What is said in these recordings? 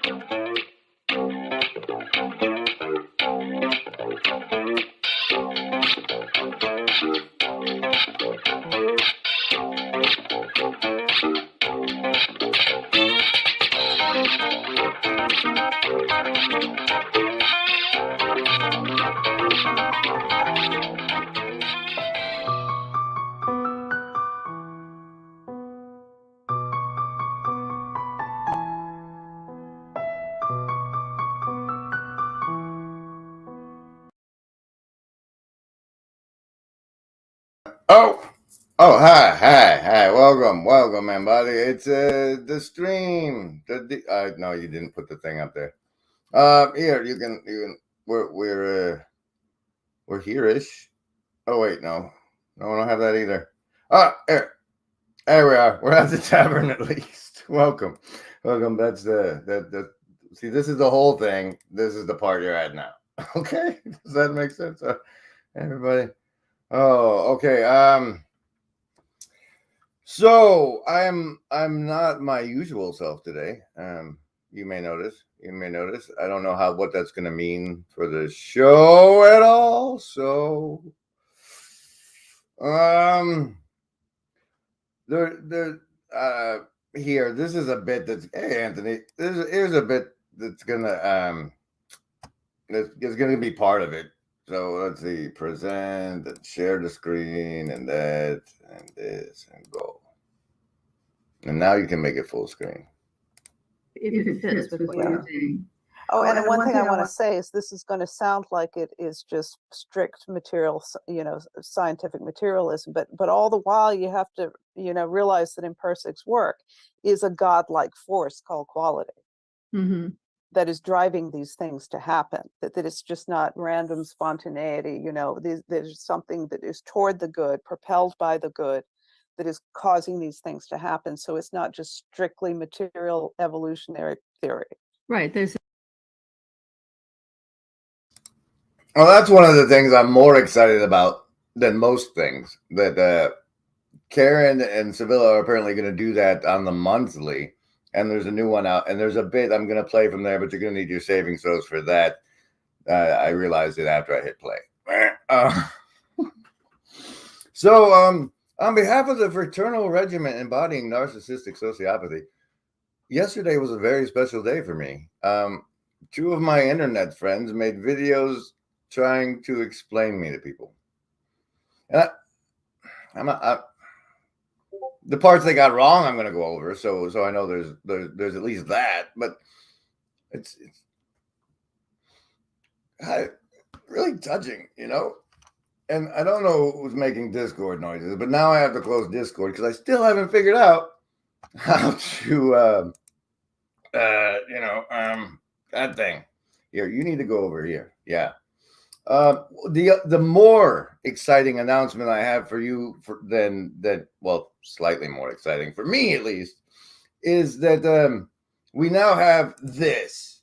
Hi. Welcome, everybody. It's the stream. No, you didn't put the thing up there. Here you can. We're here-ish. Oh wait, no, I don't have that either. Here we are. We're at the tavern at least. Welcome. That's the. See, this is the whole thing. This is the part you're at now. Okay, does that make sense, everybody? Oh, okay. So I'm not my usual self today. You may notice. I don't know what that's going to mean for the show at all. So, here, this is a bit that's. Hey, Anthony, here's a bit that's gonna it's gonna be part of it. So let's see, present and share the screen and that and this and go. And now you can make it full screen. If it fits with what you're saying. Oh, and the one thing I want to say is this is going to sound like it is just strict material, scientific materialism, but all the while you have to, realize that Imperfect's work is a godlike force called quality. Mm-hmm. That is driving these things to happen, that it's just not random spontaneity, there's something that is toward the good, propelled by the good, that is causing these things to happen. So it's not just strictly material evolutionary theory. Right. Well, that's one of the things I'm more excited about than most things, that Karen and Sevilla are apparently going to do that on the monthly. And there's a new one out, and there's a bit I'm going to play from there, but you're going to need your saving throws for that. I realized it after I hit play. So, on behalf of the fraternal regiment embodying narcissistic sociopathy, yesterday was a very special day for me. Two of my internet friends made videos trying to explain me to people. And the parts they got wrong, I'm going to go over. So I know there's at least that, but it's really touching, And I don't know who's making Discord noises, but now I have to close Discord because I still haven't figured out how to, that thing. Here, you need to go over here. Yeah. The more exciting announcement I have for you slightly more exciting for me at least, is that we now have this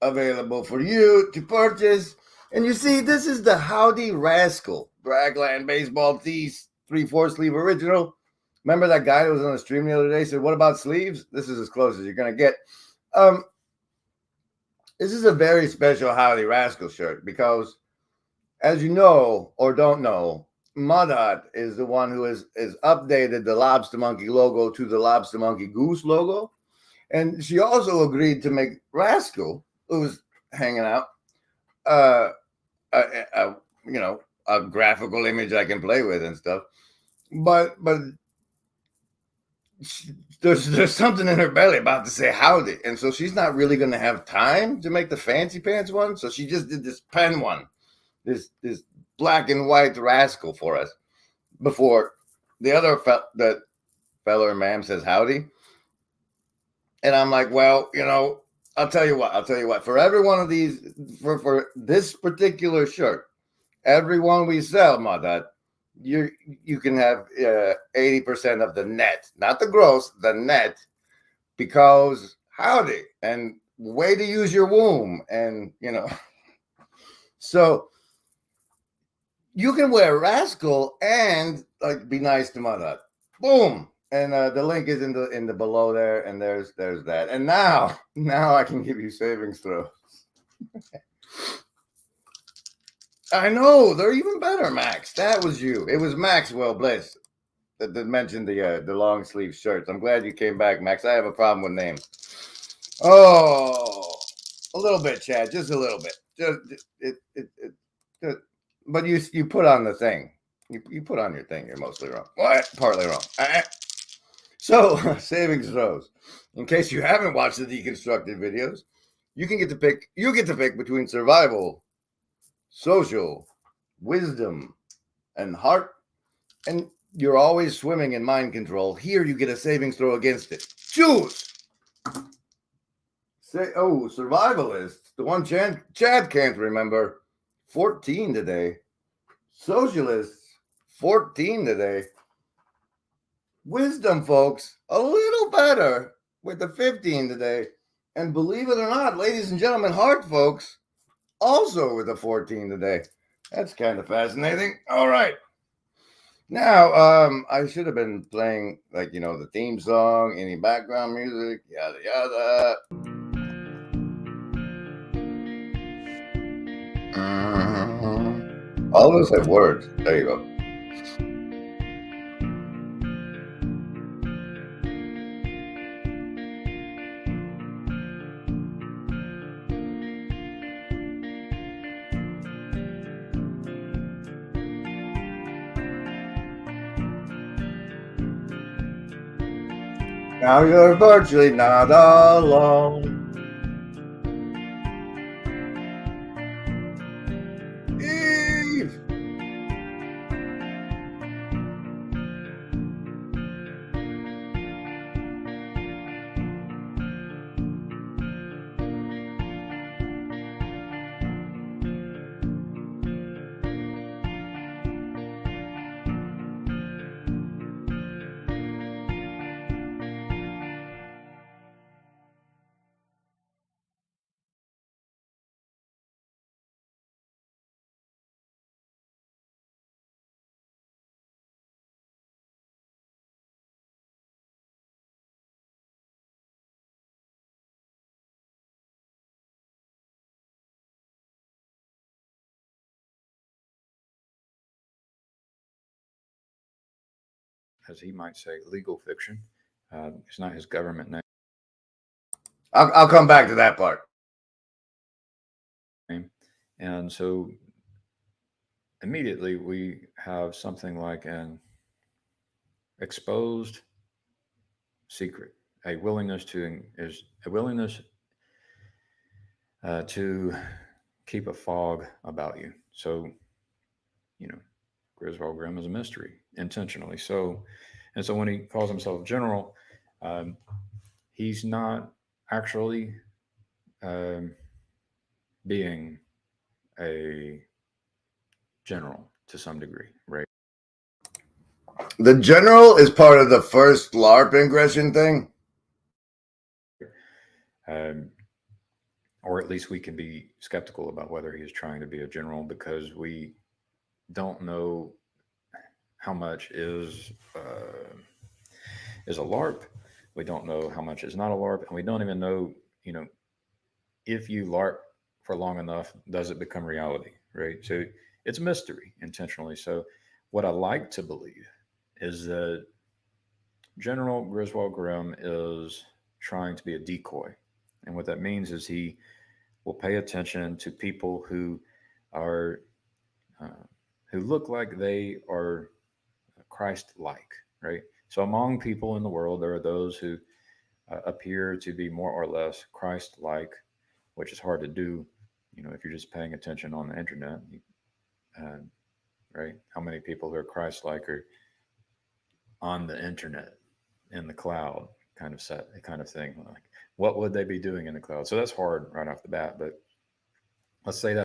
available for you to purchase. And you see, this is the Howdy Rascal Bragland Baseball Tees 3/4 sleeve original. Remember that guy that was on the stream the other day said, "What about sleeves?" This is as close as you're gonna get. This is a very special Howdy Rascal shirt because, as you know or don't know, Mudhut is the one who has updated the Lobstamonkee logo to the Lobstamonkee Goose logo. And she also agreed to make Rascal, who was hanging out, a graphical image I can play with and stuff. But there's something in her belly about to say howdy. And so she's not really going to have time to make the fancy pants one. So she just did this pen one. This black and white Rascal for us before the other fellow or ma'am says howdy. And I'm like, well, I'll tell you what, for every one of these, for this particular shirt, every one we sell, Mudhut, you can have 80% of the net, not the gross, the net, because howdy, and way to use your womb. And, so you can wear Rascal and be nice to Mudhut. Boom. And the link is in the below there, and there's that. And now I can give you savings throws. I know they're even better, Max. That was you. It was Maxwell Bliss that mentioned the long sleeve shirts. I'm glad you came back, Max. I have a problem with names. Oh, a little bit, Chad, just a little bit. Just but you put on the thing. You put on your thing. You're mostly wrong. What? Partly wrong. So savings throws. In case you haven't watched the deconstructed videos, you get to pick between survival, social, wisdom, and heart. And you're always swimming in mind control. Here you get a savings throw against it. Choose. Survivalist. The one Chad can't remember. 14 today. Socialists. 14 today. Wisdom, folks, a little better with the 15 today. And believe it or not, ladies and gentlemen, heart, folks, also with the 14 today. That's kind of fascinating. All right. Now, I should have been playing, like, the theme song, any background music, yada, yada. All those have words. There you go. Now you're virtually not alone. Eve! As he might say, legal fiction. It's not his government name. I'll come back to that part. And so immediately we have something like an exposed secret, a willingness to keep a fog about you. So, Griswold Grimm is a mystery intentionally. So, and so when he calls himself general, he's not actually being a general to some degree, right? The general is part of the first LARP ingression thing. Or at least we can be skeptical about whether he's trying to be a general, because we don't know how much is a LARP. We don't know how much is not a LARP, and we don't even know, if you LARP for long enough, does it become reality, right? So it's a mystery intentionally. So what I like to believe is that General Griswold Grimm is trying to be a decoy. And what that means is he will pay attention to people who are who look like they are Christ-like, right? So among people in the world, there are those who appear to be more or less Christ-like, which is hard to do, if you're just paying attention on the internet, right? How many people who are Christ-like are on the internet, in the cloud, kind of thing? Like, what would they be doing in the cloud? So that's hard right off the bat, but let's say that.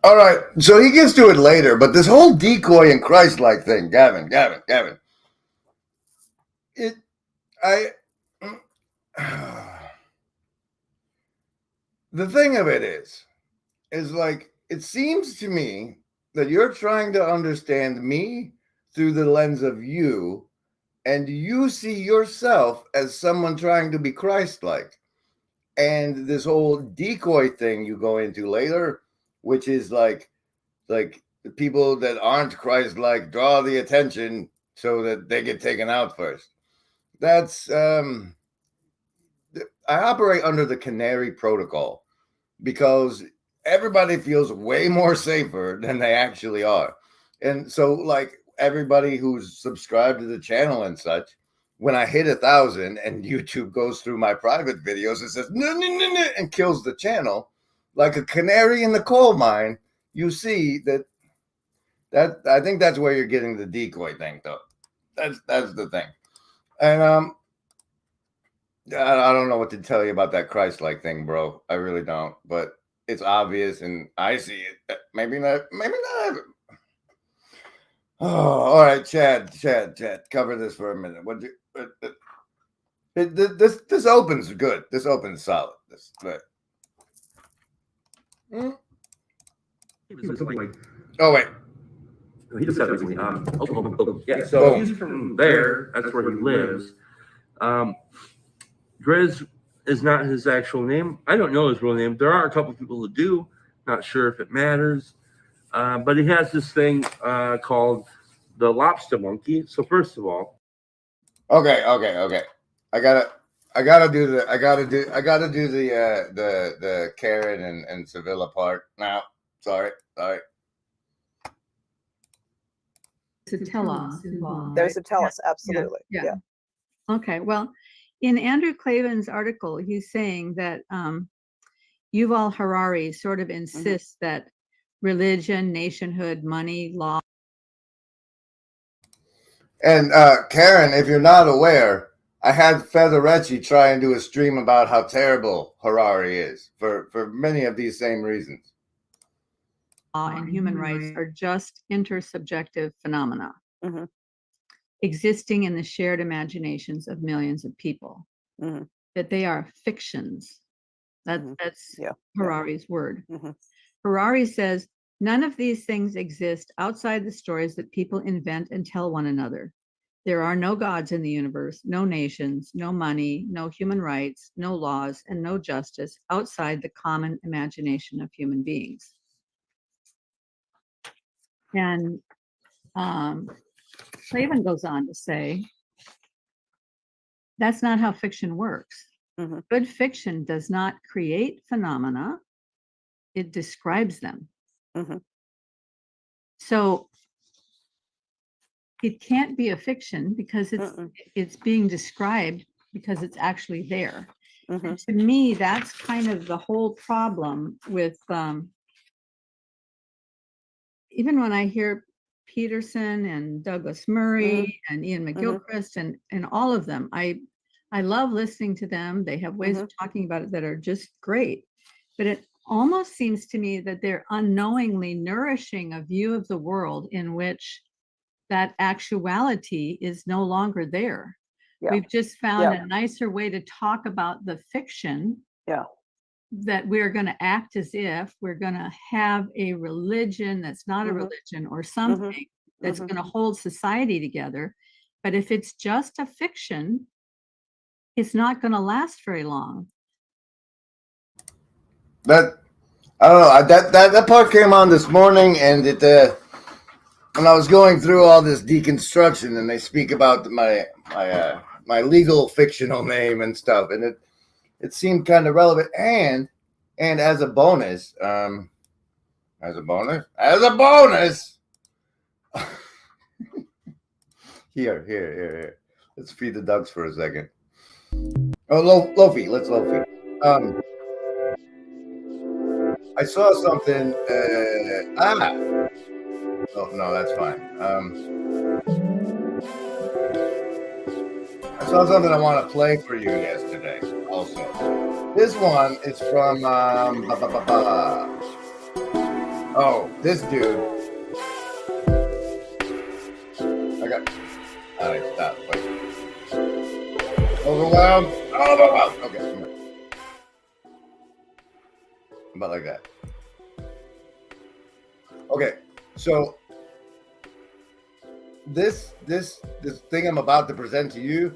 All right, so he gets to it later, but this whole decoy and Christ-like thing, Gavin. The thing of it is like, it seems to me that you're trying to understand me through the lens of you, and you see yourself as someone trying to be Christ-like. And this whole decoy thing you go into later, which is like the people that aren't Christ-like draw the attention so that they get taken out first. That's I operate under the canary protocol because everybody feels way more safer than they actually are. And so like everybody who's subscribed to the channel and such, when I hit 1,000 and YouTube goes through my private videos and says no, no, no, no, and kills the channel, like a canary in the coal mine, you see that I think that's where you're getting the decoy thing, though. That's the thing. And I don't know what to tell you about that Christ-like thing, bro. I really don't. But it's obvious, and I see it. Maybe not. Maybe not. Oh, all right, Chad. Cover this for a minute. This opens good. This opens solid. This, but. Oh wait. He just said recently. Yeah. So he's from there. That's where he lives. Grizz is not his actual name. I don't know his real name. There are a couple people who do. Not sure if it matters. But he has this thing called the Lobstamonkee. So first of all, okay. I gotta do the Karen and Sevilla part now. Sorry. To tell us involved. There's right? a tell us, absolutely. Yeah. Okay. Well, in Andrew Klavan's article, he's saying that Yuval Harari sort of insists that religion, nationhood, money, law. And Karen, if you're not aware, I had Featherecci try and do a stream about how terrible Harari is for many of these same reasons. Law and human rights are just intersubjective phenomena existing in the shared imaginations of millions of people. That they are fictions. That's Harari's word. Harari says none of these things exist outside the stories that people invent and tell one another. There are no gods in the universe, no nations, no money, no human rights, no laws, and no justice outside the common imagination of human beings. And Klavan goes on to say, that's not how fiction works. Good fiction does not create phenomena, it describes them. So it can't be a fiction because it's being described because it's actually there. And to me, that's kind of the whole problem with even when I hear Peterson and Douglas Murray and Ian McGilchrist and all of them, I love listening to them. They have ways of talking about it that are just great. But it almost seems to me that they're unknowingly nourishing a view of the world in which that actuality is no longer there. We've just found a nicer way to talk about the fiction. That we're going to act as if we're going to have a religion that's not a religion or something that's going to hold society together. But if it's just a fiction, it's not going to last very long. That I don't know. That part came on this morning, and it when I was going through all this deconstruction, and they speak about my legal fictional name and stuff, and it seemed kind of relevant. And as a bonus, here. Let's feed the ducks for a second. Oh, Lofi, let's Lofi. I saw something. Oh, no, that's fine. I saw something I want to play for you yesterday. Also, this one is from oh, this dude. I got. All right, stop. Wait. Overwhelmed. Okay. About like that. Okay, so this thing I'm about to present to you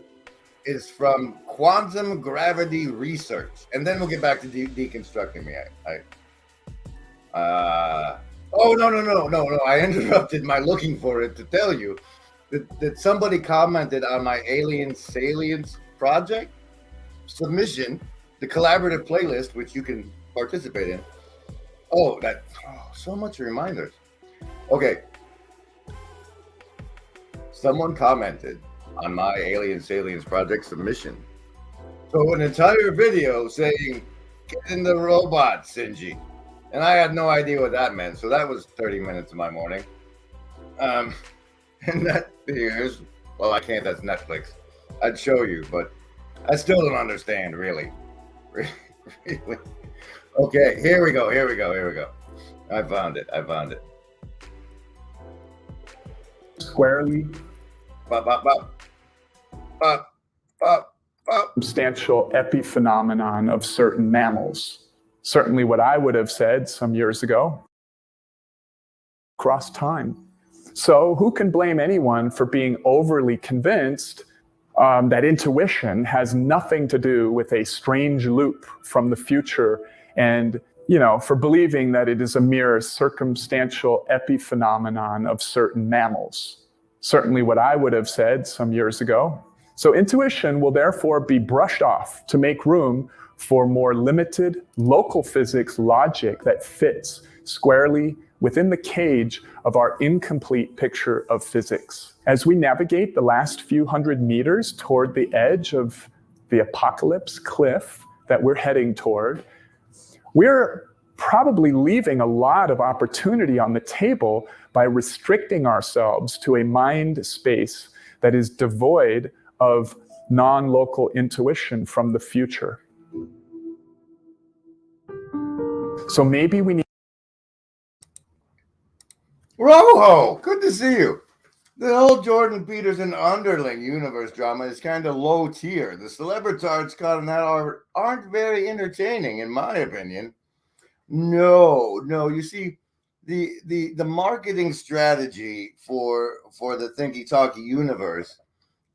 is from quantum gravity research, and then we'll get back to deconstructing me. Oh no! I interrupted my looking for it to tell you that somebody commented on my alien salience project submission, the collaborative playlist, which you can participate in. So much reminders. Okay. Someone commented on my alien salience project submission. So an entire video saying, "Get in the robot, Sinji." And I had no idea what that meant. So that was 30 minutes of my morning. And that is, well, I can't, that's Netflix. I'd show you, but I still don't understand, really. Really. Okay, here we go. I found it. Squarely substantial epiphenomenon of certain mammals. Certainly what I would have said some years ago, across time. So who can blame anyone for being overly convinced that intuition has nothing to do with a strange loop from the future, and for believing that it is a mere circumstantial epiphenomenon of certain mammals? Certainly what I would have said some years ago. So intuition will therefore be brushed off to make room for more limited local physics logic that fits squarely within the cage of our incomplete picture of physics. As we navigate the last few hundred meters toward the edge of the apocalypse cliff that we're heading toward, we're probably leaving a lot of opportunity on the table by restricting ourselves to a mind space that is devoid of non-local intuition from the future. So maybe we need... Rojo, good to see you. The whole Jordan Peterson underling universe drama is kind of low tier. The celebritards caught in that aren't very entertaining, in my opinion. No. You see, the marketing strategy for the Thinky Talky universe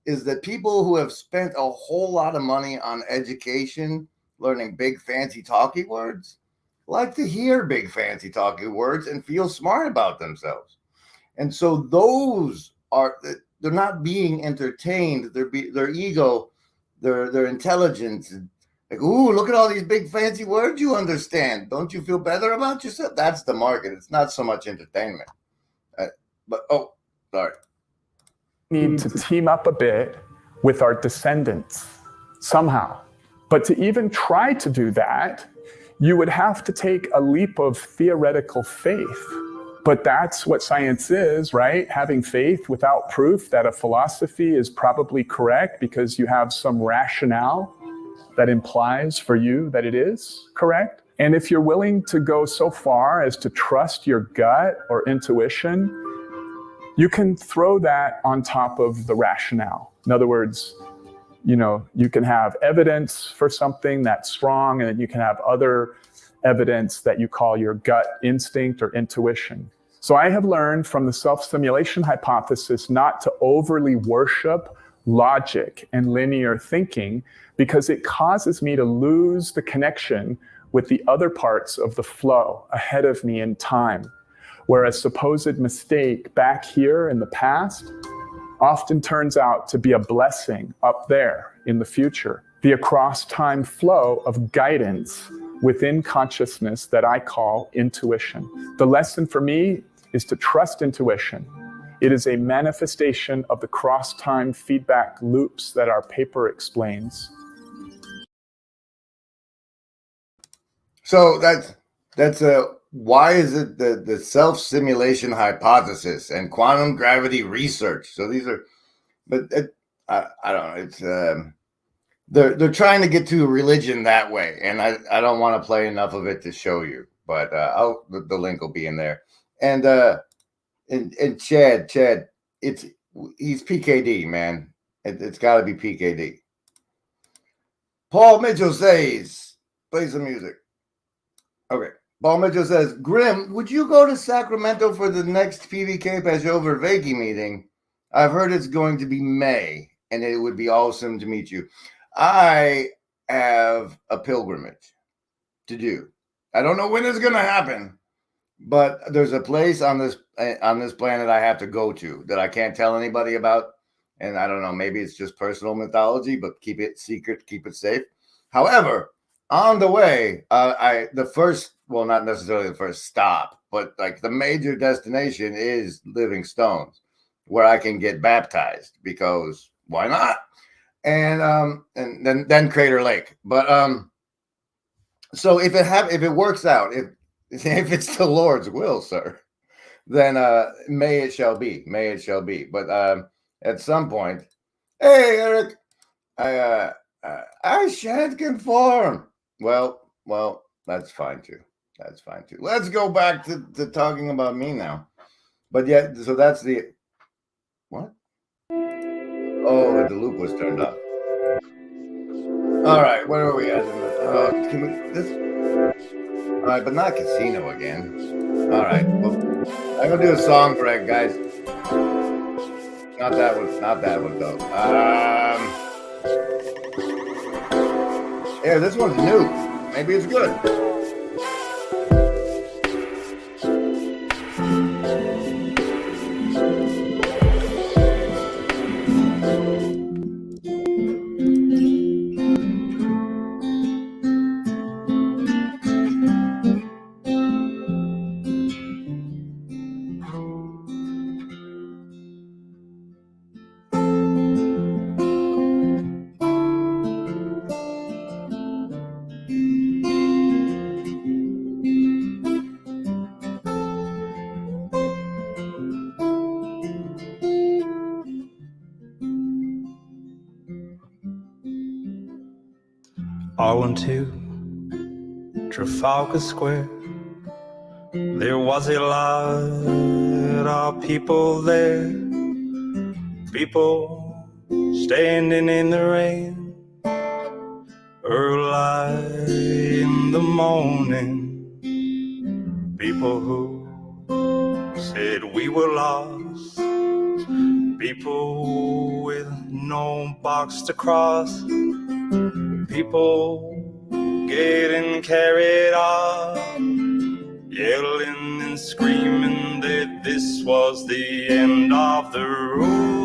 is that people who have spent a whole lot of money on education, learning big fancy talky words, like to hear big fancy talky words and feel smart about themselves. And so those they're not being entertained. Their ego, their intelligence, like, ooh, look at all these big fancy words you understand. Don't you feel better about yourself? That's the market. It's not so much entertainment. Sorry. Need to team up a bit with our descendants somehow. But to even try to do that, you would have to take a leap of theoretical faith. But that's what science is, right? Having faith without proof that a philosophy is probably correct because you have some rationale that implies for you that it is correct. And if you're willing to go so far as to trust your gut or intuition, you can throw that on top of the rationale. In other words, you can have evidence for something that's strong, and then you can have other evidence that you call your gut instinct or intuition. So I have learned from the self-simulation hypothesis not to overly worship logic and linear thinking, because it causes me to lose the connection with the other parts of the flow ahead of me in time, where a supposed mistake back here in the past often turns out to be a blessing up there in the future. The across-time flow of guidance within consciousness that I call intuition. The lesson for me is to trust intuition. It is a manifestation of the cross-time feedback loops that our paper explains. So that's why is it the self-simulation hypothesis and quantum gravity research? So these are, but I don't know. It's they're trying to get to religion that way, and I don't want to play enough of it to show you, but the link will be in there. And Chad, he's PKD, man. It's got to be PKD. Paul Mitchell says, play some music. Okay. Paul Mitchell says, Grim, would you go to Sacramento for the next PVK Peugeot Vervegi meeting? I've heard it's going to be May, and it would be awesome to meet you. I have a pilgrimage to do. I don't know when it's going to happen, but there's a place on this planet I have to go to that I can't tell anybody about. And I don't know, maybe it's just personal mythology, but keep it secret, keep it safe. However, on the way, not necessarily the first stop, but like the major destination is Living Stones, where I can get baptized, because why not? And then Crater Lake. But so if it works out, if it's the Lord's will, sir, then may it shall be. May it shall be. But at some point, hey Eric, I shan't conform. Well, that's fine too. That's fine too. Let's go back to talking about me now. But yeah, so that's the what? Oh, the loop was turned off. All right, where are we at? Can we this? All right, but not casino again. All right, well, I'm gonna do a song break, guys. Not that one though. Yeah, this one's new. Maybe it's good. I went to Trafalgar Square. There was a lot of people there, people standing in the rain, early in the morning, people who said we were lost, people with no box to cross, people getting carried off, yelling and screaming that this was the end of the road.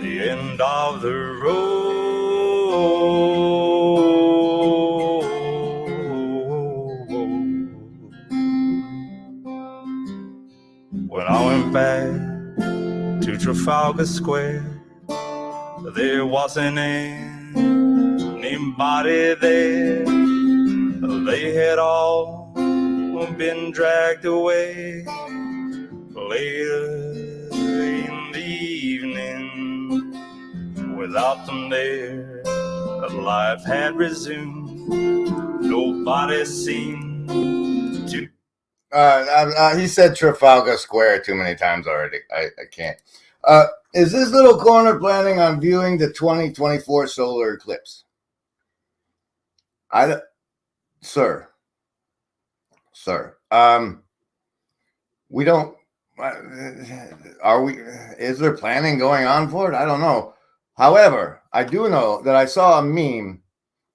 The end of the road. When I went back to Trafalgar Square, there wasn't anybody there. They had all been dragged away. Later in the evening, without them there, life had resumed. Nobody seemed to. He said Trafalgar Square too many times already. I can't. Is this little corner planning on viewing the 2024 solar eclipse? Sir. We don't. Are we? Is there planning going on for it? I don't know. However, I do know that I saw a meme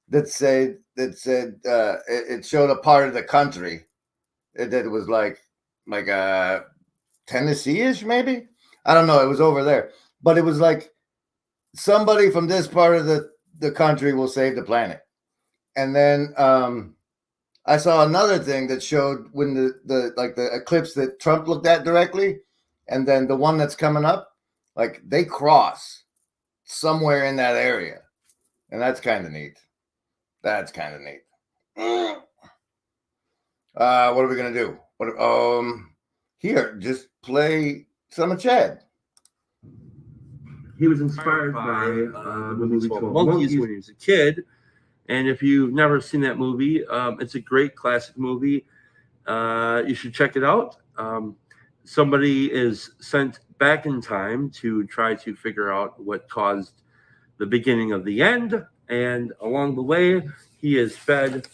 that said it showed a part of the country that was like Tennessee-ish, maybe. I don't know. It was over there, but it was like somebody from this part of the country will save the planet. And then I saw another thing that showed when the eclipse that Trump looked at directly, and then the one that's coming up, like they cross somewhere in that area, and that's kind of neat. That's kind of neat. What are we gonna do? Here, just play some of Chad. He was inspired by a movie called Monkeys when he was a kid. And if you've never seen that movie, it's a great classic movie. You should check it out. Somebody is sent back in time to try to figure out what caused the beginning of the end. And along the way, he is fed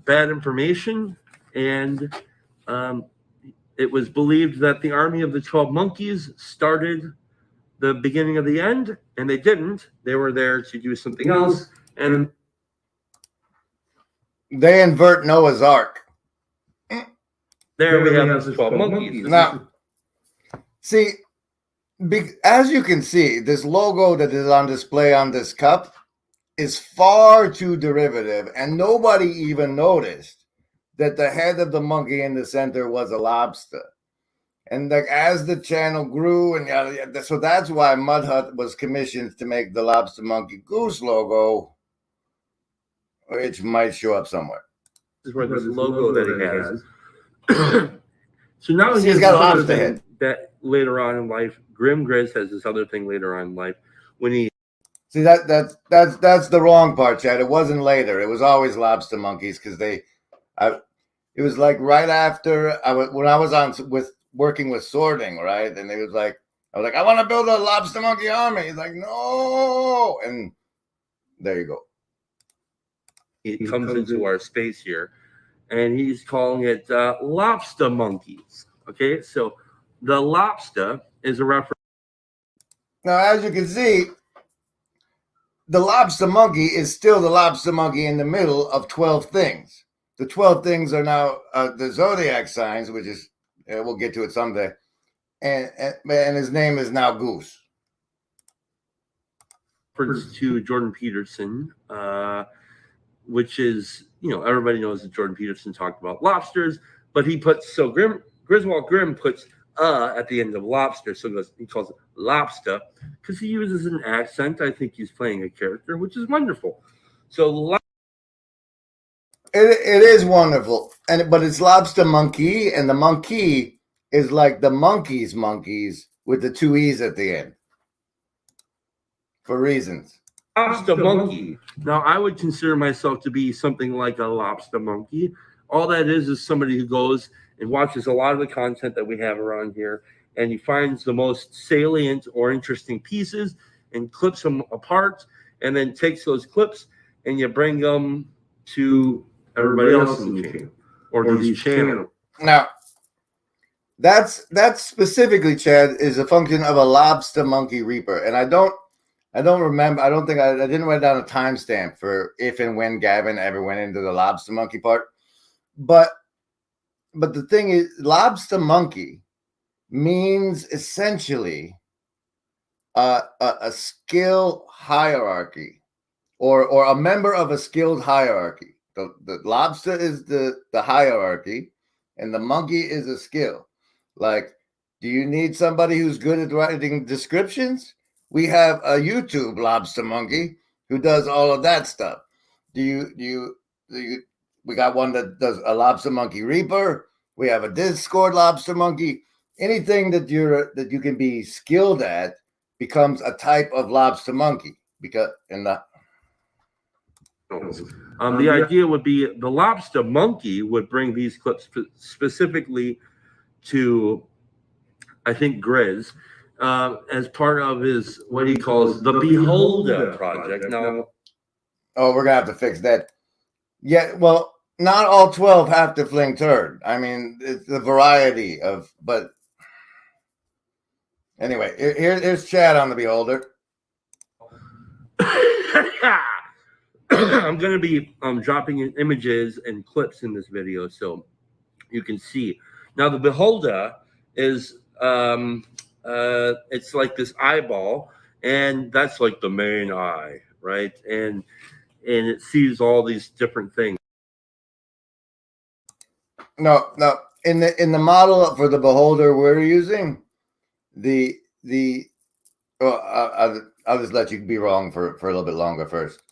bad information, and it was believed that the army of the 12 monkeys started the beginning of the end, and they didn't. They were there to do something else, and they invert Noah's Ark. there we have the 12 monkeys. Now, see, as you can see, this logo that is on display on this cup is far too derivative, and nobody even noticed that the head of the monkey in the center was a lobster. And like as the channel grew, and so that's why Mud Hut was commissioned to make the Lobstamonkee Goose logo, which might show up somewhere. This is where this logo that he has. So now he's got a lobster head. That later on in life, Grim Grizz has this other thing later on in life when he. See that's the wrong part, Chad. It wasn't later. It was always Lobster Monkeys because it was like right after when I was working with sorting, right? And I was like, I want to build a Lobstamonkee army. He's like, no, and there you go. He comes into our space here, and he's calling it Lobstamonkeys. Okay, so the lobster is a reference. Now, as you can see, the Lobstamonkey is still the Lobstamonkey in the middle of 12 things. The 12 things are now the zodiac signs, which is, we'll get to it someday. And his name is now Goose. Reference to Jordan Peterson, which is, everybody knows that Jordan Peterson talked about lobsters, but he puts, Griswold Grimm puts at the end of lobster, so he calls it lobster because he uses an accent. I think he's playing a character, which is wonderful. So it is wonderful, but it's Lobstamonkee, and the monkey is like the monkeys with the 2 E's at the end for reasons. Lobstamonkee. Now, I would consider myself to be something like a Lobstamonkee. All that is somebody who goes and watches a lot of the content that we have around here, and he finds the most salient or interesting pieces and clips them apart, and then takes those clips and you bring them to everybody else in the channel or these channels. Now, that's specifically, Chad, is a function of a Lobstamonkee Reaper, and I don't remember. I don't think I didn't write down a timestamp for if and when Gavin ever went into the Lobstamonkee part, but the thing is, Lobstamonkee means essentially a skill hierarchy or a member of a skilled hierarchy. The lobster is the hierarchy, and the monkey is a skill. Like, do you need somebody who's good at writing descriptions? We have a YouTube Lobstamonkee who does all of that stuff. We got one that does a Lobstamonkee Reaper. We have a Discord Lobstamonkee. Anything that you can be skilled at becomes a type of Lobstamonkee because the idea would be the Lobstamonkee would bring these clips specifically to, I think, Grizz as part of his what he calls the Beholder project. Now, we're gonna have to fix that. Yeah, well, not all 12 have to fling turd. I mean, it's a variety of, but anyway, here's Chad on the Beholder. I'm going to be dropping in images and clips in this video so you can see. Now, the Beholder is, it's like this eyeball, and that's like the main eye, right? And it sees all these different things. No. In the model for the Beholder we're using, I'll just let you be wrong for a little bit longer first.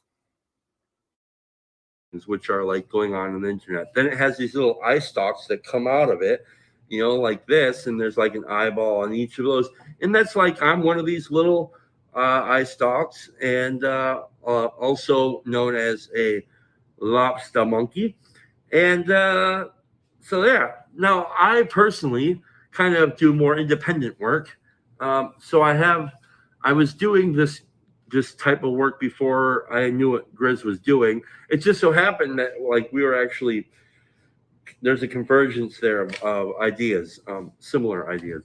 Which are like going on the internet. Then it has these little eye stalks that come out of it, like this, and there's like an eyeball on each of those. And that's like, I'm one of these little eye stalks, and also known as a Lobstamonkee. And so yeah, now I personally kind of do more independent work. So I was doing this just type of work before I knew what Grizz was doing. It just so happened that like we were actually, there's a convergence there of ideas, similar ideas.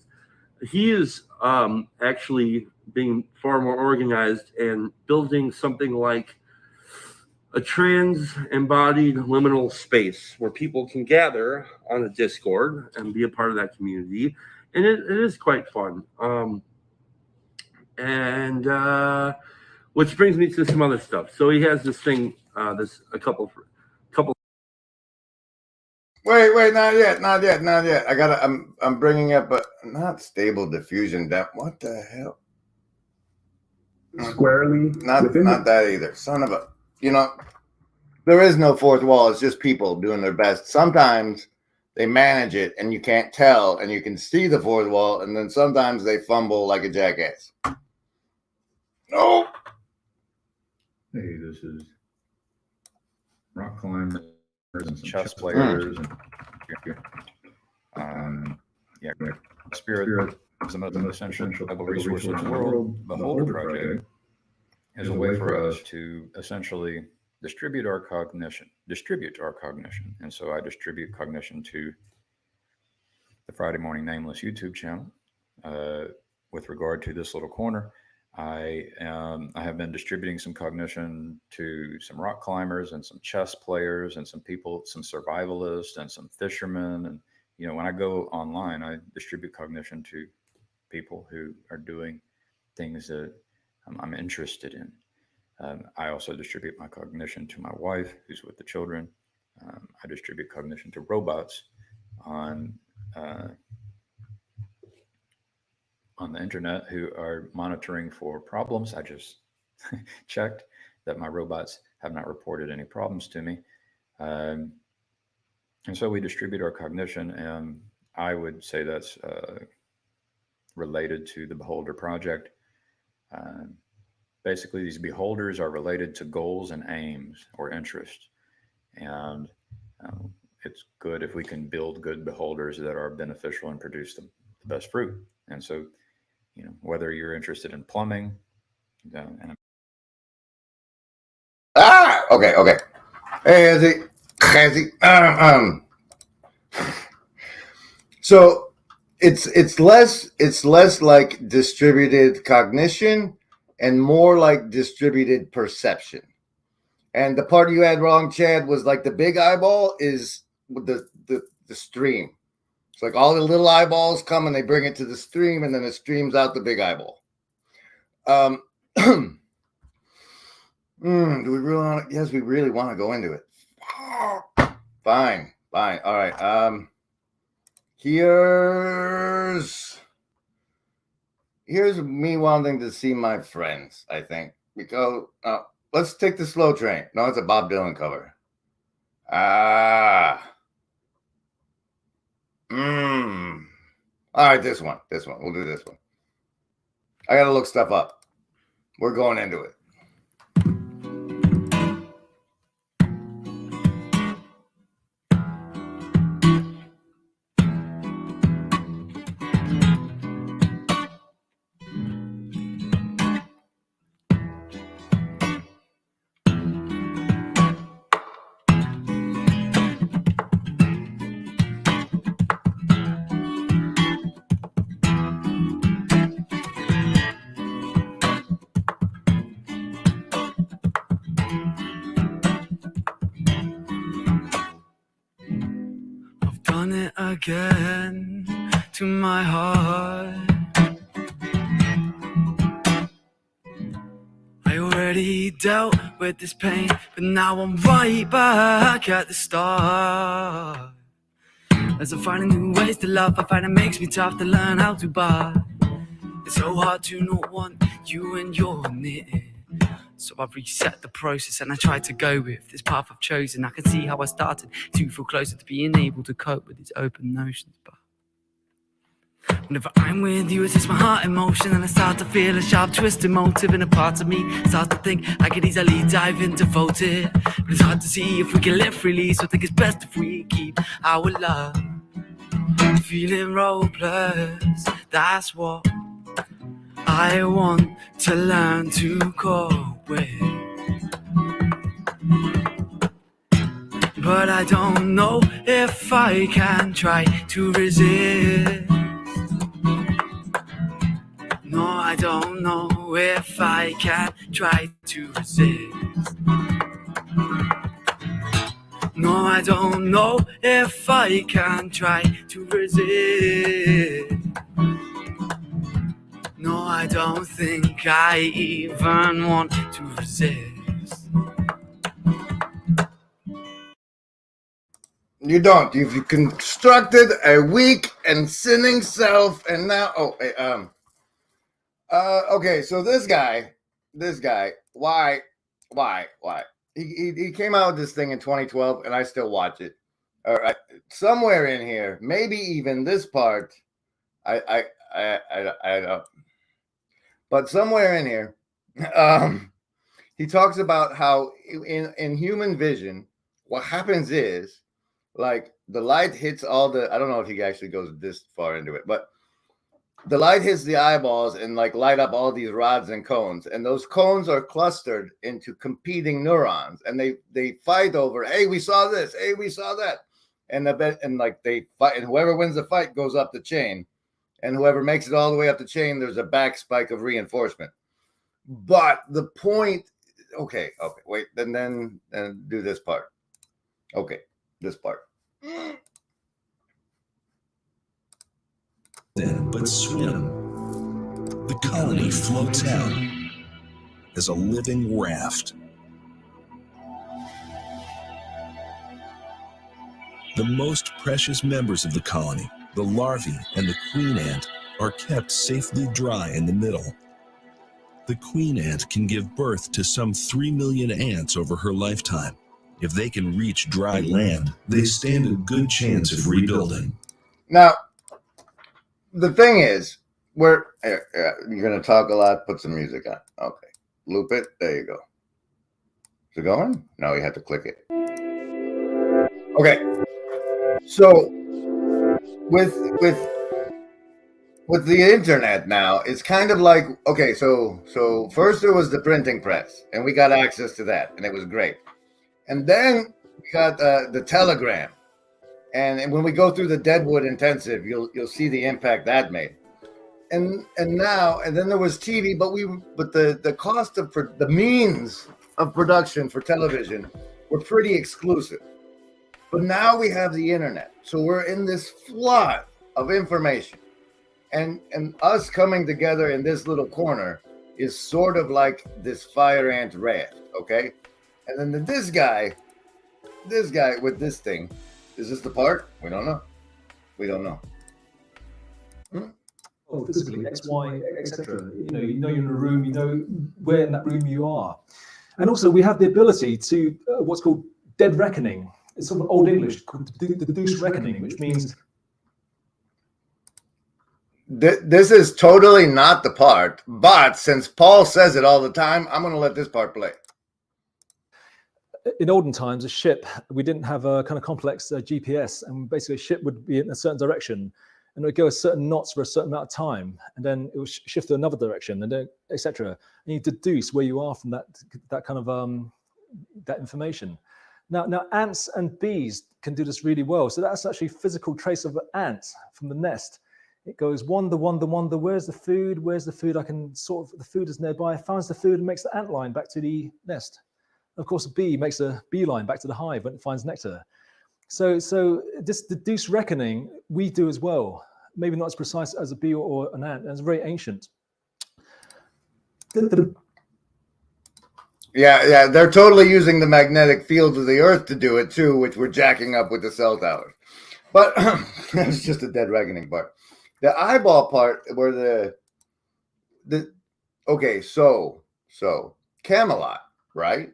He is actually being far more organized and building something like a trans-embodied liminal space where people can gather on a Discord and be a part of that community. And it is quite fun. Which brings me to some other stuff. So he has this thing, a couple. Wait, not yet. I'm bringing up a not stable diffusion depth. What the hell? Squarely. Not that either. Son of a, there is no fourth wall. It's just people doing their best. Sometimes they manage it and you can't tell and you can see the fourth wall, and then sometimes they fumble like a jackass. No. Hey, this is rock climbers and some chess players and spirit is the most essential resource in the world. The Beholder Project is a way for us to essentially distribute our cognition. And so I distribute cognition to the Friday Morning Nameless YouTube channel. With regard to this little corner, I have been distributing some cognition to some rock climbers and some chess players and some people, some survivalists and some fishermen. And, when I go online, I distribute cognition to people who are doing things that I'm interested in. I also distribute my cognition to my wife, who's with the children. I distribute cognition to robots on the internet who are monitoring for problems. I just checked that my robots have not reported any problems to me. And so we distribute our cognition, and I would say that's related to the Beholder Project. Basically, these beholders are related to goals and aims or interests. And it's good if we can build good beholders that are beneficial and produce the best fruit. And so, whether you're interested in plumbing, and Okay. Hey, Izzy. So it's less like distributed cognition and more like distributed perception. And the part you had wrong, Chad, was like the big eyeball is the stream. It's like all the little eyeballs come and they bring it to the stream, and then it streams out the big eyeball. Do we really want to? Yes, we really want to go into it. Fine. All right. Here's me wanting to see my friends, I think. Because let's take the slow train. No, it's a Bob Dylan cover. All right, this one. We'll do this one. I gotta look stuff up. We're going into it. Done it again to my heart. I already dealt with this pain, but now I'm right back at the start. As I'm finding new ways to love, I find it makes me tough to learn how to bar. It's so hard to not want you and your knitting. So I've reset the process and I try to go with this path I've chosen. I can see how I started to feel closer to being able to cope with these open notions. But whenever I'm with you, it's just my heart in motion, and I start to feel a sharp twisted motive, and a part of me starts to think I could easily dive into devoted. But it's hard to see if we can live freely, so I think it's best if we keep our love. Feeling roadblocks, that's what I want to learn to cope with. But I don't know if I can try to resist. No, I don't know if I can try to resist. No, I don't know if I can try to resist. No, I don't think I even want to resist. You don't. You've constructed a weak and sinning self, and now, okay. So this guy, why? He came out with this thing in 2012, and I still watch it. All right, somewhere in here, maybe even this part, I don't. But somewhere in here, he talks about how in human vision, what happens is, like, the light hits all the, I don't know if he actually goes this far into it, but the light hits the eyeballs and like light up all these rods and cones, and those cones are clustered into competing neurons, and they fight over, hey, we saw this, hey, we saw that, and like they fight, and whoever wins the fight goes up the chain, and whoever makes it all the way up the chain, there's a back spike of reinforcement. But the point, okay, wait, then do this part. Okay, this part. But swim. The colony floats out as a living raft. The most precious members of the colony, the larvae and the queen ant, are kept safely dry in the middle. The queen ant can give birth to some 3 million ants over her lifetime. If they can reach dry land, they stand a good chance of rebuilding. Now, the thing is, you're going to talk a lot, put some music on. Okay. Loop it. There you go. Is it going? No, you have to click it. Okay. So, with the internet now, it's kind of like, okay, so first there was the printing press, and we got access to that, and it was great. And then we got the telegram, and when we go through the Deadwood Intensive, you'll see the impact that made. And then there was TV, but the cost of the means of production for television were pretty exclusive. But now we have the internet, so we're in this flood of information, and us coming together in this little corner is sort of like this fire ant raft, okay? And then this guy with this thing, is this the part? We don't know. Oh, physically, X, Y, etc. You know you're in a room, you know where in that room you are. And also we have the ability to what's called dead reckoning. It's sort of Old English called the Goose reckoning, which means... This is totally not the part, but since Paul says it all the time, I'm going to let this part play. In olden times, a ship, we didn't have a kind of complex GPS, and basically a ship would be in a certain direction, and it would go a certain knots for a certain amount of time, and then it would shift to another direction, and then etc. And you deduce where you are from that kind of that information. Now ants and bees can do this really well. So that's actually physical trace of an ant from the nest. It goes wander, where's the food? Where's the food? I can sort of, the food is nearby, finds the food and makes the ant line back to the nest. Of course, a bee makes a beeline back to the hive when it finds nectar. So this deduced reckoning we do as well. Maybe not as precise as a bee or an ant, and it's very ancient. Yeah, they're totally using the magnetic fields of the Earth to do it too, which we're jacking up with the cell towers. But that's just a dead reckoning part. The eyeball part, where okay, so Camelot, right?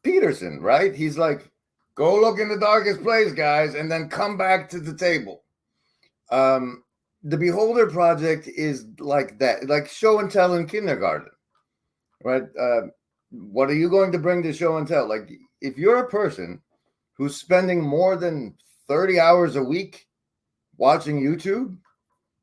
Peterson, right? He's like, go look in the darkest place, guys, and then come back to the table. The Beholder Project is like that, like show and tell in kindergarten, right? What are you going to bring to show and tell? Like, if you're a person who's spending more than 30 hours a week watching YouTube,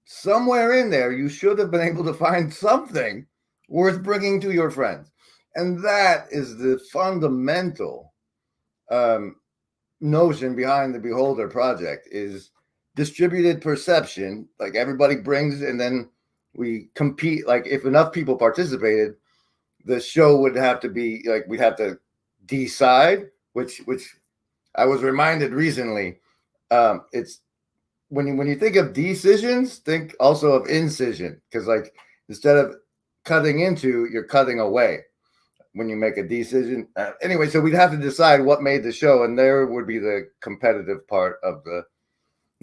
somewhere in there, you should have been able to find something worth bringing to your friends. And that is the fundamental notion behind the Beholder project, is distributed perception. Like everybody brings, and then we compete. Like if enough people participated, the show would have to be like, we'd have to decide, which I was reminded recently. It's when you think of decisions, think also of incision, because like instead of cutting into, you're cutting away when you make a decision. Anyway, so we'd have to decide what made the show, and there would be the competitive part of the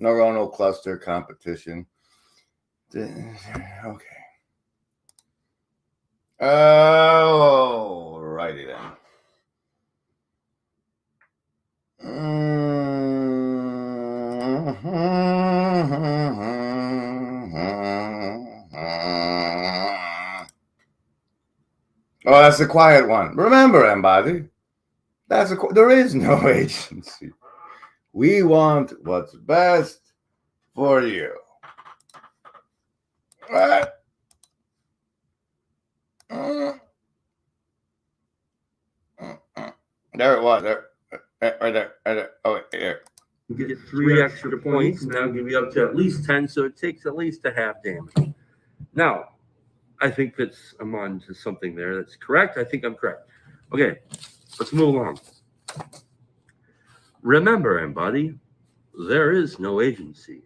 neuronal cluster competition. Okay. Oh, righty then. Oh, that's the quiet one. Remember, Embody, there is no agency. We want what's best for you. Right? There it was. There. Right there. Oh, here. You get 3 extra points, and that'll give you up to at least 10, so it takes at least a half damage. Now, I think I'm on to something there that's correct. I think I'm correct. Okay, let's move along. Remember, everybody, there is no agency.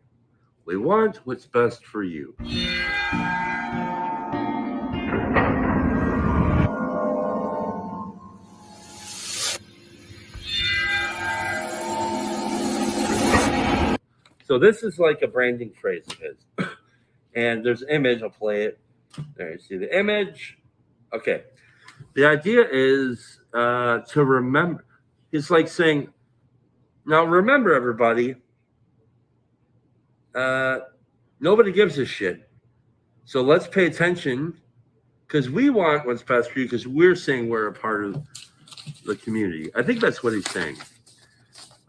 We want what's best for you. So this is like a branding phrase of his. And there's an image, I'll play it. There, you see the image. Okay. The idea is to remember. It's like saying, now remember, everybody, nobody gives a shit. So let's pay attention, because we want what's best for you, because we're saying we're a part of the community. I think that's what he's saying.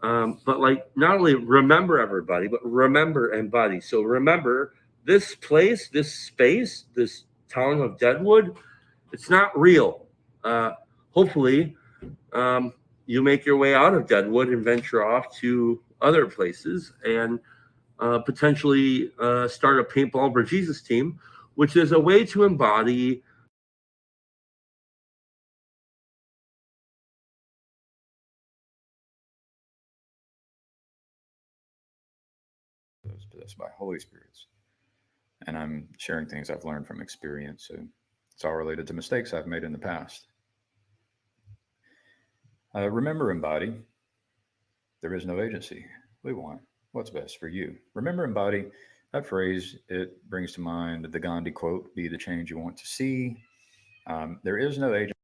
But like, not only remember everybody, but remember Embody. So remember this place, this space, this town of Deadwood, it's not real. Hopefully, you make your way out of Deadwood and venture off to other places and potentially start a Paintball for Jesus team, which is a way to embody possessed by Holy Spirits. And I'm sharing things I've learned from experience. So it's all related to mistakes I've made in the past. Remember, Embody, there is no agency. We want what's best for you. Remember, Embody, that phrase, it brings to mind the Gandhi quote, be the change you want to see. There is no agency.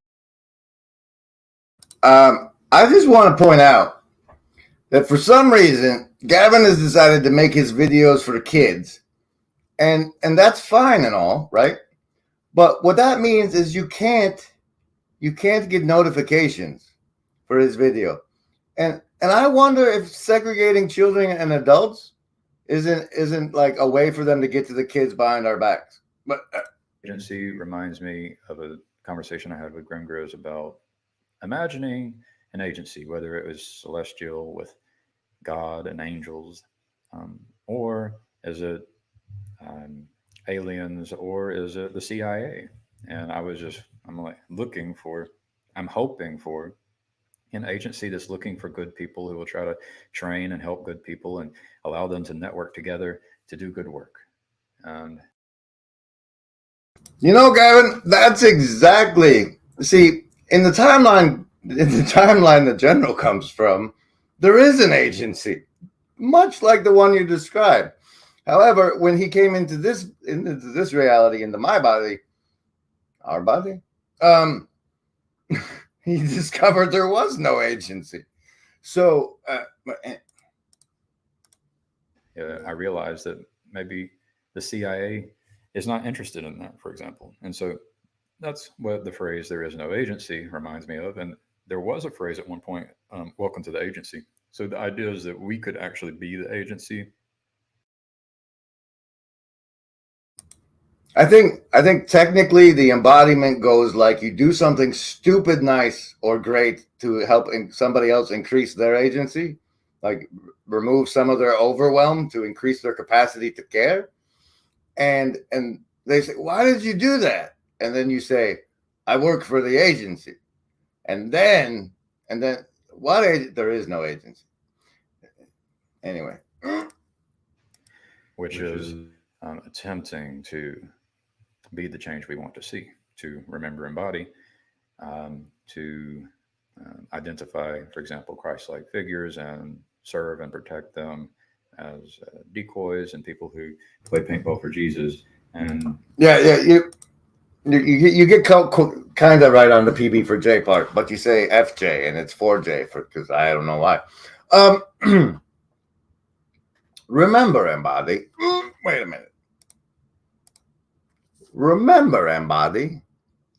I just want to point out that for some reason, Gavin has decided to make his videos for kids. And that's fine and all, right? But what that means is you can't get notifications for his video. And I wonder if segregating children and adults isn't like a way for them to get to the kids behind our backs. But agency reminds me of a conversation I had with Grim Groves about imagining an agency, whether it was celestial with God and angels, or is it aliens, or is it the CIA? And I'm hoping for an agency that's looking for good people who will try to train and help good people and allow them to network together to do good work. And you know, Gavin, that's exactly, see, in the timeline the general comes from, there is an agency, much like the one you described. However, when he came into this reality, into my body, our body, he discovered there was no agency. So I realized that maybe the CIA is not interested in that, for example. And so that's what the phrase "there is no agency" reminds me of. And there was a phrase at one point, "welcome to the agency." So the idea is that we could actually be the agency. I think technically the embodiment goes like you do something stupid, nice, or great to help somebody else increase their agency, like remove some of their overwhelm to increase their capacity to care. And they say, why did you do that? And then you say, I work for the agency. And then what there is no agency. Anyway. Which is attempting to be the change we want to see, to remember embody, to identify, for example, Christ-like figures and serve and protect them as decoys and people who play paintball for Jesus. And you get kind of right on the PB for J part, but you say FJ and it's 4J because I don't know why. Remember, embody. Wait a minute. Remember, embody.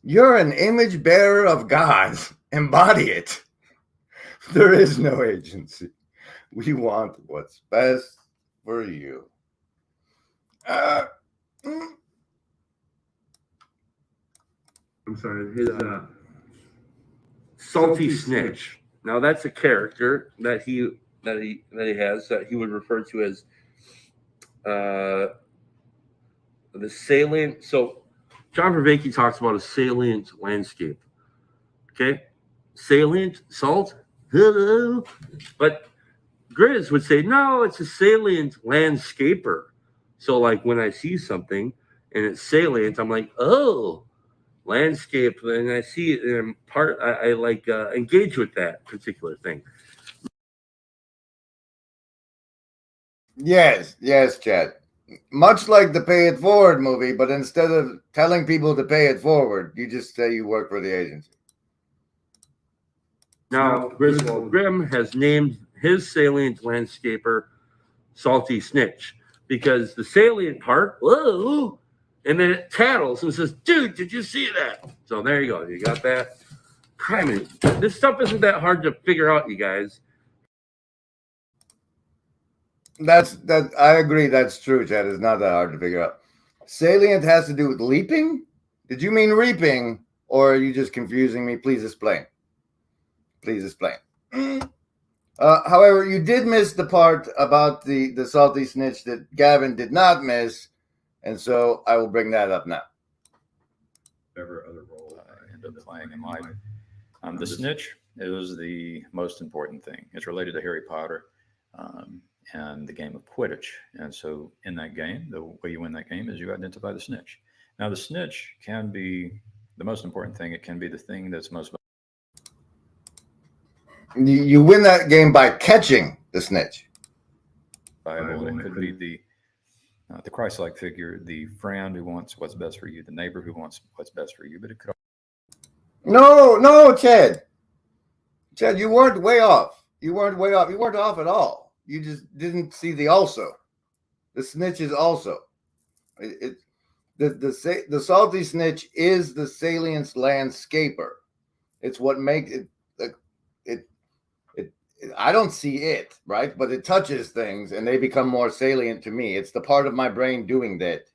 You're an image bearer of God. Embody it. There is no agency. We want what's best for you. I'm sorry. His salty snitch. Now that's a character that he has that he would refer to as the salient. So John Vervaeke talks about a salient landscape. Okay, salient salt. Hello, but Grizz would say no, it's a salient landscaper. So like when I see something and it's salient, I'm like, oh, landscape, and I see it in part. I like engage with that particular thing. Yes, Chad. Much like the Pay It Forward movie, but instead of telling people to pay it forward, you just say you work for the agency. Now, Griswold Grimm has named his salient landscaper Salty Snitch because the salient part, whoa, and then it tattles and says, dude, did you see that? So there you go. You got that. Criminy. This stuff isn't that hard to figure out, you guys. I agree. That's true, Chad. It's not that hard to figure out. Salient has to do with leaping. Did you mean reaping, or are you just confusing me? Please explain. Please explain. However, you did miss the part about the salty snitch that Gavin did not miss, and so I will bring that up now. Whatever other role I end up playing in life, the snitch is the most important thing. It's related to Harry Potter. And the game of Quidditch. And so in that game, the way you win that game is you identify the snitch. Now, the snitch can be the most important thing. It can be the thing that's most. You win that game by catching the snitch. Bible. It could be the Christ-like figure, the friend who wants what's best for you, the neighbor who wants what's best for you. But it could. No, Chad. Chad, you weren't way off. You weren't way off. You weren't off at all. You just didn't see the also. The snitch is also. The salty snitch is the salience landscaper. It's what makes it. I don't see it, right? But it touches things and they become more salient to me. It's the part of my brain doing that.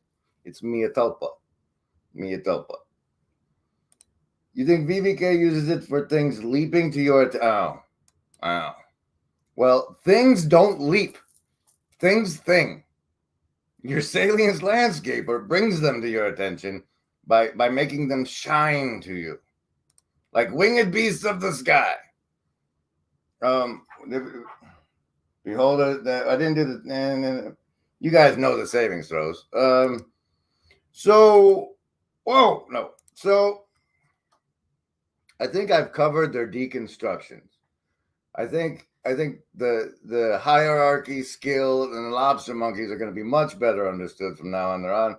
It's mia tulpa. Mia tulpa. You think VVK uses it for things leaping to your... Oh. Well, things don't leap. Things thing. Your salience landscaper brings them to your attention by making them shine to you. Like winged beasts of the sky. Behold, I didn't do the... You guys know the savings throws. So I think I've covered their deconstructions. I think the hierarchy, skill, and the Lobstamonkees are going to be much better understood from now on.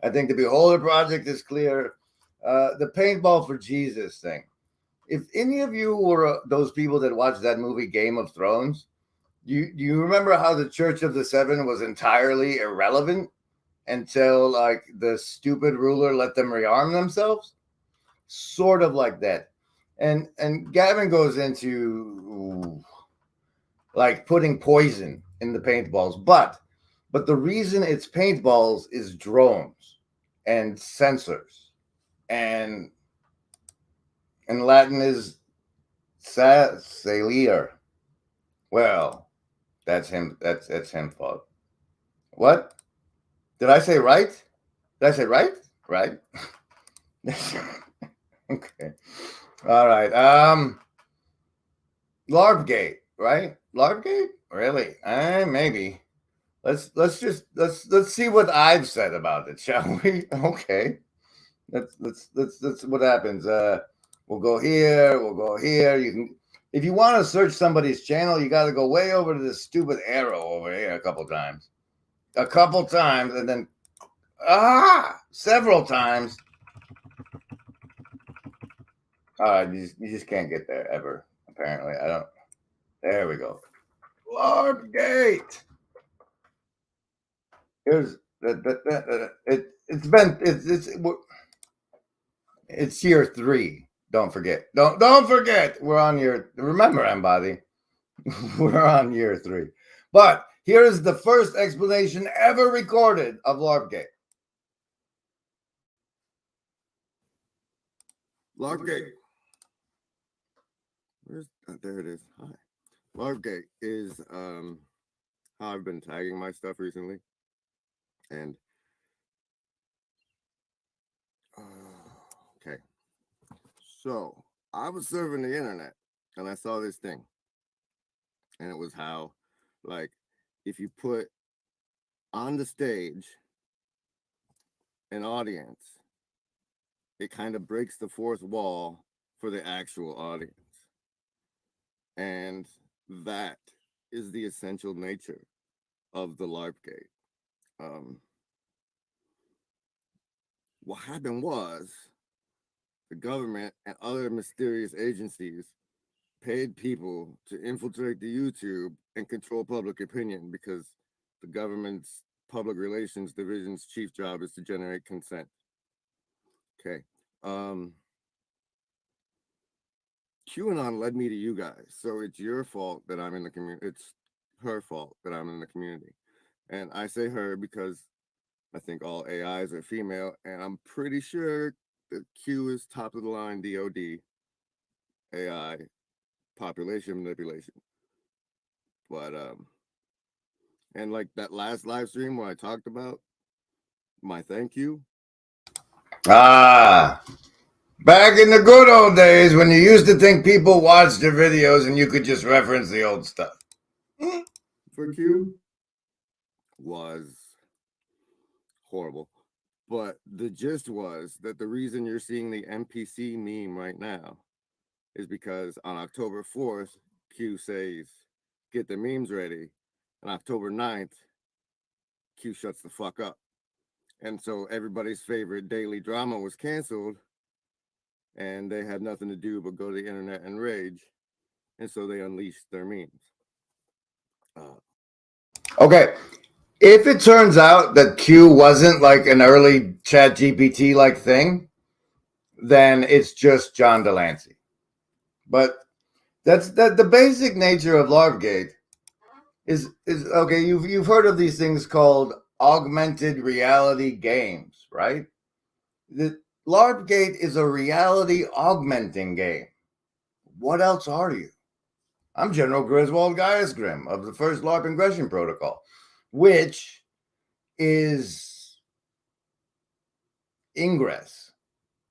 I think the Beholder Project is clear. The paintball for Jesus thing. If any of you were those people that watched that movie Game of Thrones, do you remember how the Church of the Seven was entirely irrelevant until like the stupid ruler let them rearm themselves? Sort of like that. And Gavin goes into like putting poison in the paintballs, but the reason it's paintballs is drones. and censors, and in Latin is Salier. Well, that's him. That's him fault. What? Did I say right? Did I say right? Right? Okay. All right. LARPgate, right? LARPgate? Really? Maybe. Let's see what I've said about it, shall we? Okay. Let's what happens. We'll go here, we'll go here. You can, if you want to search somebody's channel, you got to go way over to this stupid arrow over here a couple times, and then several times. You just can't get there ever. Apparently, I don't. There we go. LARPgate. Here's it's year 3. Don't forget. Don't forget. We're on remember, Embody. We're on year 3. But here is the first explanation ever recorded of LARPgate. LARPgate. There it is. Hi. LARPgate is how I've been tagging my stuff recently. And okay. So I was surfing the internet and I saw this thing. And it was how, like, if you put on the stage an audience, it kind of breaks the fourth wall for the actual audience. And that is the essential nature of the LARPgate. What happened was the government and other mysterious agencies paid people to infiltrate the YouTube and control public opinion because the government's public relations division's chief job is to generate consent. Okay. QAnon led me to you guys, so it's your fault that I'm in the community. It's her fault that I'm in the community. And I say her because I think all AIs are female, and I'm pretty sure that Q is top of the line DOD AI population manipulation. But and like that last live stream where I talked about my thank you. Back in the good old days when you used to think people watched your videos and you could just reference the old stuff. For Q was horrible. But the gist was that the reason you're seeing the NPC meme right now is because on October 4th, Q says, get the memes ready. And October 9th, Q shuts the fuck up. And so everybody's favorite daily drama was canceled. And they had nothing to do but go to the internet and rage. And so they unleashed their memes. Okay. If it turns out that Q wasn't like an early Chat GPT like thing, then it's just John Delancey. But that's the basic nature of LARPgate is okay. You've heard of these things called augmented reality games, right? The LARPgate is a reality augmenting game. What else are you? I'm General Griswold Gaius-Grim of the first LARP Ingression Protocol, which is Ingress,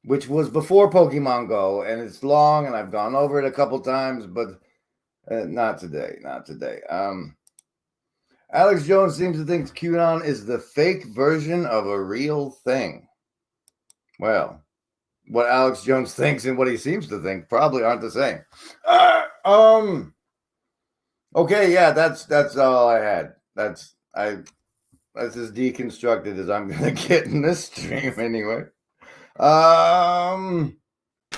which was before Pokemon Go, and it's long, and I've gone over it a couple times, but not today. Alex Jones seems to think QAnon is the fake version of a real thing. Well, what Alex Jones thinks and what he seems to think probably aren't the same. Okay, yeah, that's all I had. That's as deconstructed as I'm gonna get in this stream anyway. Do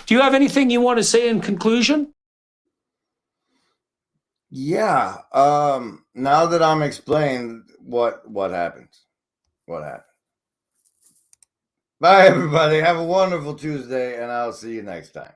you have anything you want to say in conclusion? Yeah. Now that I'm explained what happens. Bye, everybody. Have a wonderful Tuesday, and I'll see you next time.